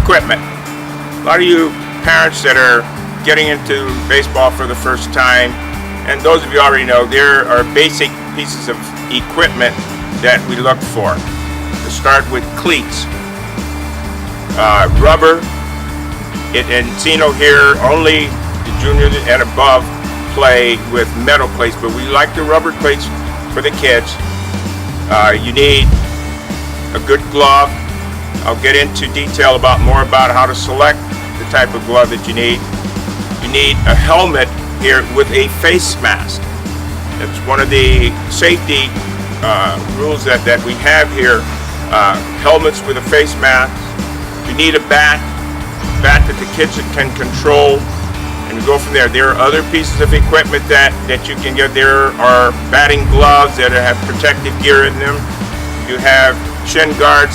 equipment. A lot of you parents that are getting into baseball for the first time, and those of you already know, there are basic pieces of equipment that we look for. To start with cleats, rubber. In Encino here, only the juniors and above play with metal cleats, but we like the rubber cleats for the kids. You need a good glove. I'll get into detail more about how to select the type of glove that you need. You need a helmet here with a face mask. It's one of the safety rules that we have here. Helmets with a face mask. You need a bat that the kids can control, and go from there. There are other pieces of equipment that you can get. There are batting gloves that have protective gear in them. You have shin guards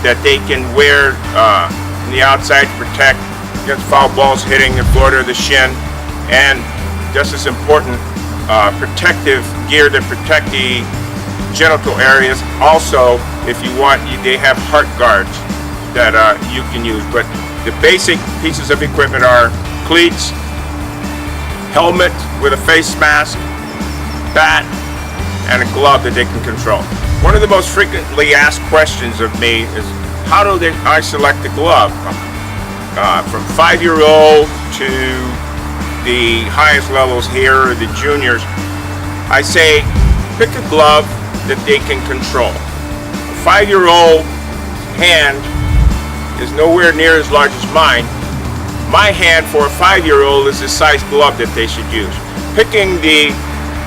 that they can wear on the outside to protect against foul balls hitting the floor or the shin, and just as important, protective gear that protect the genital areas. Also, if you want, they have heart guards that you can use. But the basic pieces of equipment are cleats, helmet with a face mask, bat, and a glove that they can control. One of the most frequently asked questions of me is, how do I select the glove? From 5-year-old to the highest levels here, the juniors, I say pick a glove that they can control. A 5-year-old hand is nowhere near as large as mine. My hand for a 5-year-old is the size glove that they should use. Picking the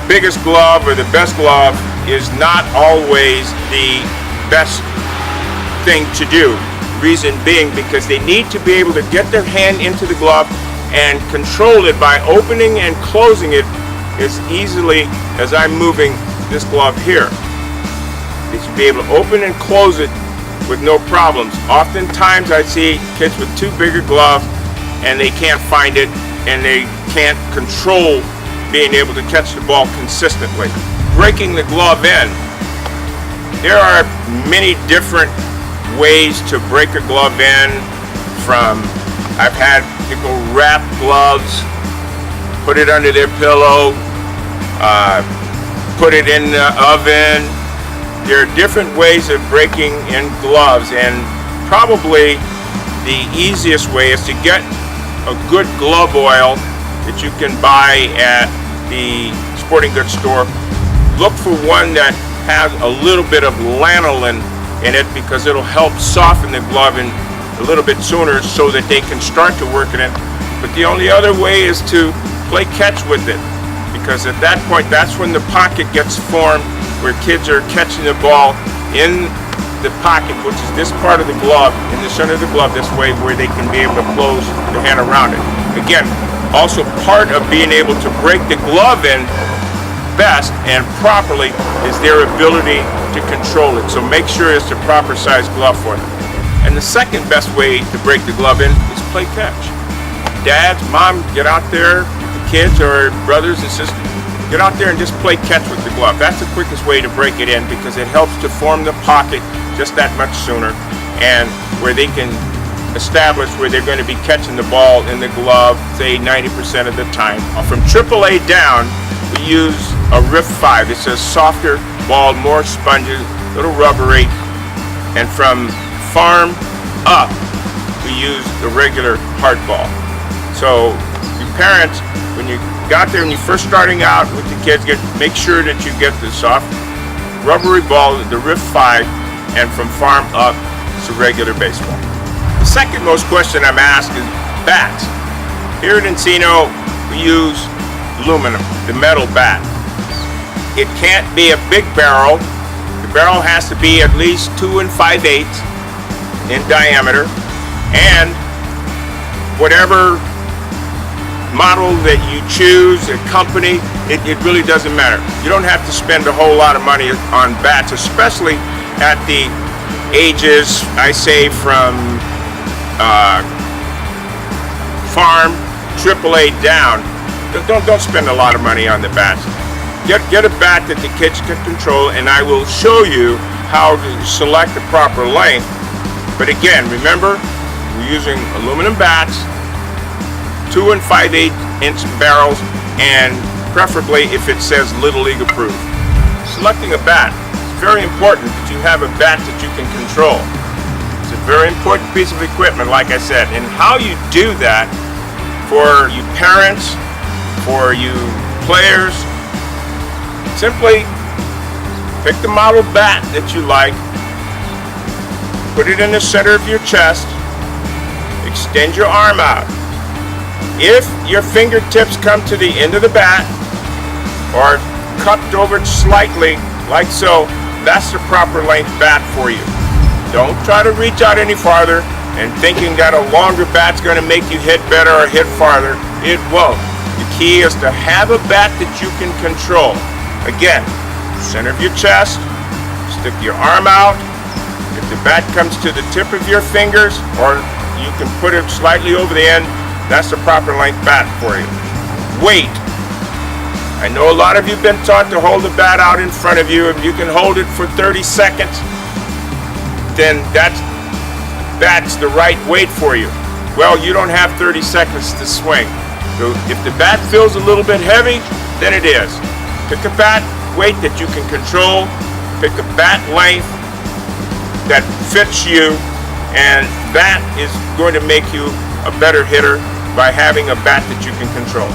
biggest glove or the best glove is not always the best thing to do. Reason being because they need to be able to get their hand into the glove and control it by opening and closing it as easily as I'm moving this glove here. They should be able to open and close it with no problems. Oftentimes I see kids with too big a glove and they can't find it and they can't control being able to catch the ball consistently. Breaking the glove in. There are many different ways to break a glove in. I've had people wrap gloves, put it under their pillow, put it in the oven. There are different ways of breaking in gloves, and probably the easiest way is to get a good glove oil that you can buy at the sporting goods store. Look for one that has a little bit of lanolin in it because it'll help soften the glove in a little bit sooner so that they can start to work in it. But the only other way is to play catch with it, because at that point, that's when the pocket gets formed, where kids are catching the ball in the pocket, which is this part of the glove, in the center of the glove, this way, where they can be able to close the hand around it. Again, also part of being able to break the glove in best and properly is their ability to control it. So make sure it's the proper size glove for them. And the second best way to break the glove in is play catch. Dads, mom, get out there with the kids or brothers and sisters. Get out there and just play catch with the glove. That's the quickest way to break it in because it helps to form the pocket just that much sooner, and where they can establish where they're going to be catching the ball in the glove, say 90% of the time. From AAA down, we use a Rift 5. It's a softer ball, more spongy, little rubbery. And from farm up, we use the regular hard ball. So your parents, when you got there and you're first starting out with the kids, make sure that you get the soft rubbery ball, the Rift 5, and from farm up, it's a regular baseball. The second most question I'm asked is bats. Here at Encino, we use aluminum, the metal bat. It can't be a big barrel. The barrel has to be at least 2 5/8 in diameter, and whatever model that you choose, a company, it really doesn't matter. You don't have to spend a whole lot of money on bats, especially at the ages, I say, from farm AAA down. Don't spend a lot of money on the bats. Get a bat that the kids can control, and I will show you how to select the proper length. But again, remember, We're using aluminum bats, 2 and 5/8 inch barrels, and preferably if it says Little League approved. Selecting a bat, it's very important that you have a bat that you can control. It's a very important piece of equipment, like I said, and how you do that for you parents, for you players, simply pick the model bat that you like, put it in the center of your chest, extend your arm out. If your fingertips come to the end of the bat or cupped over slightly, like so, that's the proper length bat for you. Don't try to reach out any farther and thinking that a longer bat's going to make you hit better or hit farther. It won't. The key is to have a bat that you can control. Again, center of your chest, stick your arm out. If the bat comes to the tip of your fingers, or you can put it slightly over the end, that's the proper length bat for you. Weight. I know a lot of you have been taught to hold the bat out in front of you. If you can hold it for 30 seconds, then that's the right weight for you. Well, you don't have 30 seconds to swing. So if the bat feels a little bit heavy, then it is. Pick a bat weight that you can control, pick a bat length that fits you, and that is going to make you a better hitter by having a bat that you can control.